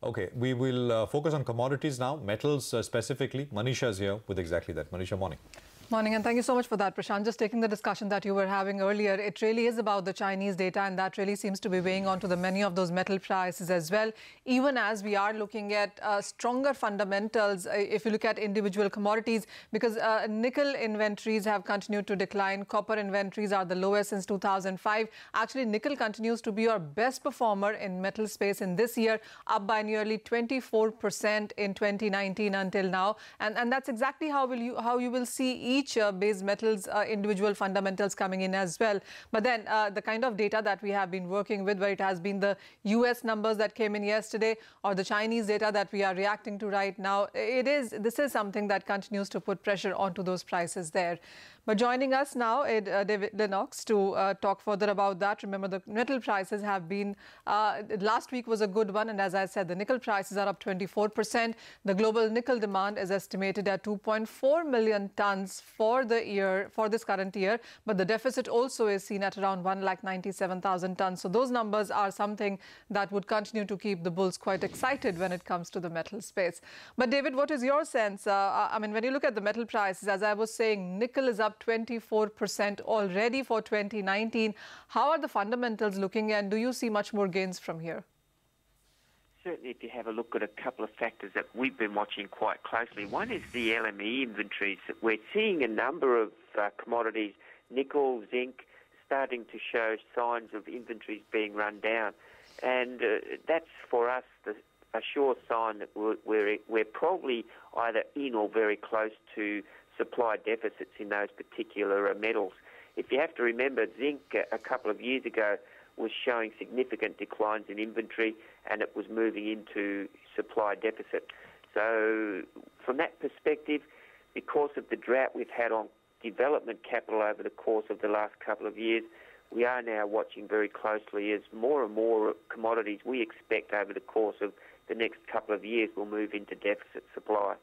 Okay, we will focus on commodities now, metals specifically. Manisha is here with exactly that. Manisha, morning. Morning, and thank you so much for that, Prashant. Just taking the discussion that you were having earlier, it really is about the Chinese data, and that really seems to be weighing onto the many of those metal prices as well, even as we are looking at stronger fundamentals if you look at individual commodities, because nickel inventories have continued to decline. Copper inventories are the lowest since 2005. Actually, nickel continues to be our best performer in metal space in this year, up by nearly 24% in 2019 until now. And that's exactly how you will see each base metals individual fundamentals coming in as well. But then the kind of data that we have been working with, where it has been the US numbers that came in yesterday or the Chinese data that we are reacting to right now, this is something that continues to put pressure onto those prices there. But joining us now is David Lennox to talk further about that. Remember, the metal prices have been, last week was a good one. And as I said, the nickel prices are up 24%. The global nickel demand is estimated at 2.4 million tons for the year, for this current year. But the deficit also is seen at around 197,000 tons. So those numbers are something that would continue to keep the bulls quite excited when it comes to the metal space. But David, what is your sense? I mean, when you look at the metal prices, as I was saying, nickel is up 24% already for 2019. How are the fundamentals looking, and do you see much more gains from here? Certainly, if you have a look at a couple of factors that we've been watching quite closely. One is the LME inventories. We're seeing a number of commodities, nickel, zinc, starting to show signs of inventories being run down. And that's, for us, a sure sign that we're probably either in or very close to supply deficits in those particular metals. If you have to remember, zinc a couple of years ago was showing significant declines in inventory, and it was moving into supply deficit. So from that perspective, because of the drought we've had on development capital over the course of the last couple of years, we are now watching very closely as more and more commodities we expect over the course of the next couple of years will move into deficit supply.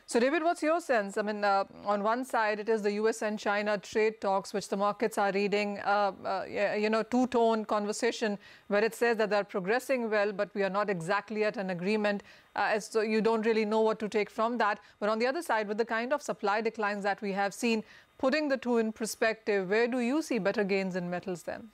So, David, what's your sense? I mean, on one side, it is the US and China trade talks, which the markets are reading, two-tone conversation, where it says that they're progressing well, but we are not exactly at an agreement. So you don't really know what to take from that. But on the other side, with the kind of supply declines that we have seen, putting the two in perspective, where do you see better gains in metals then?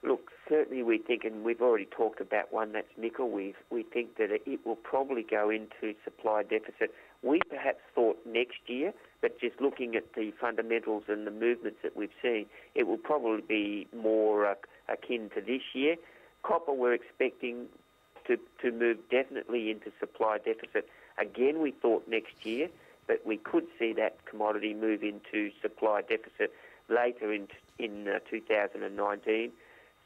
Look, certainly we think, and we've already talked about one, that's nickel. We think that it will probably go into supply deficit. We perhaps thought next year, but just looking at the fundamentals and the movements that we've seen, it will probably be more akin to this year. Copper, we're expecting to move definitely into supply deficit. Again, we thought next year, but we could see that commodity move into supply deficit later in 2019.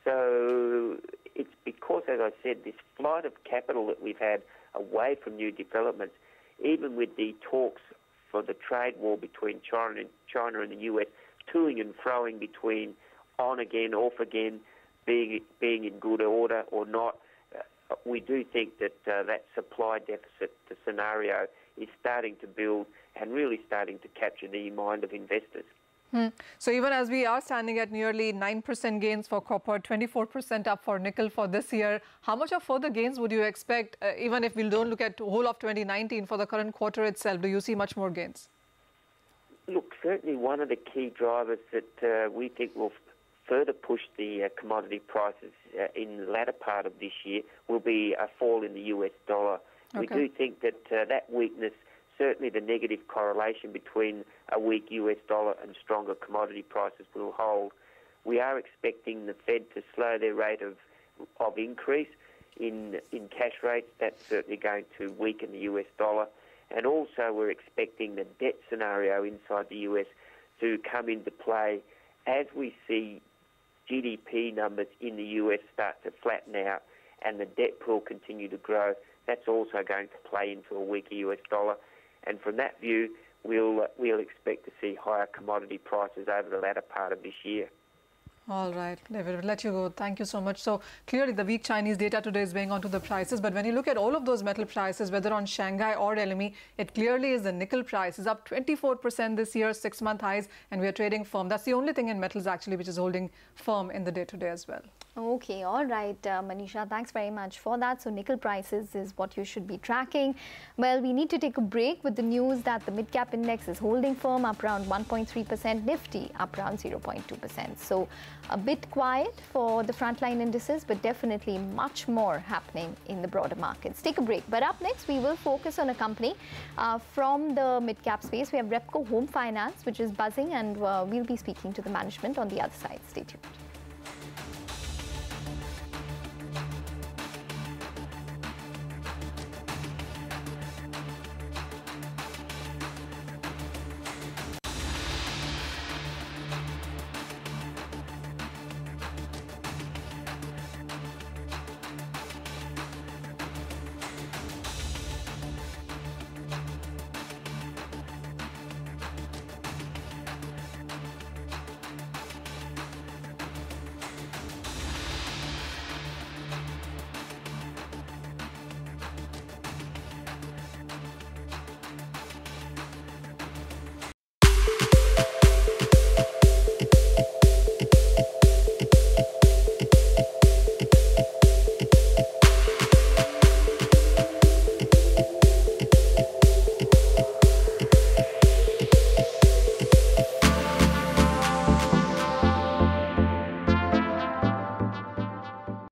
So it's because, as I said, this flight of capital that we've had away from new developments, even with the talks for the trade war between China and the US, toing and froing between on again, off again, being in good order or not, we do think that that supply deficit scenario is starting to build and really starting to capture the mind of investors. So even as we are standing at nearly 9% gains for copper, 24% up for nickel for this year, how much of further gains would you expect, even if we don't look at the whole of 2019 for the current quarter itself? Do you see much more gains? Look, certainly one of the key drivers that we think will further push the commodity prices in the latter part of this year will be a fall in the US dollar. Okay. We do think that that weakness, certainly the negative correlation between a weak US dollar and stronger commodity prices will hold. We are expecting the Fed to slow their rate of increase in cash rates. That's certainly going to weaken the US dollar. And also we're expecting the debt scenario inside the US to come into play as we see GDP numbers in the US start to flatten out and the debt pool continue to grow. That's also going to play into a weaker US dollar. And from that view, we'll expect to see higher commodity prices over the latter part of this year. All right, David, we'll let you go. Thank you so much. So clearly the weak Chinese data today is weighing onto the prices. But when you look at all of those metal prices, whether on Shanghai or LME, it clearly is the nickel price is up 24% this year, 6-month highs, and we are trading firm. That's the only thing in metals actually which is holding firm in the day-to-day as well. Okay, all right, Manisha, thanks very much for that. So nickel prices is what you should be tracking. Well, we need to take a break with the news that the mid-cap index is holding firm, up around 1.3%, Nifty up around 0.2%. So a bit quiet for the frontline indices, but definitely much more happening in the broader markets. Take a break. But up next, we will focus on a company from the mid-cap space. We have Repco Home Finance, which is buzzing, and we'll be speaking to the management on the other side. Stay tuned.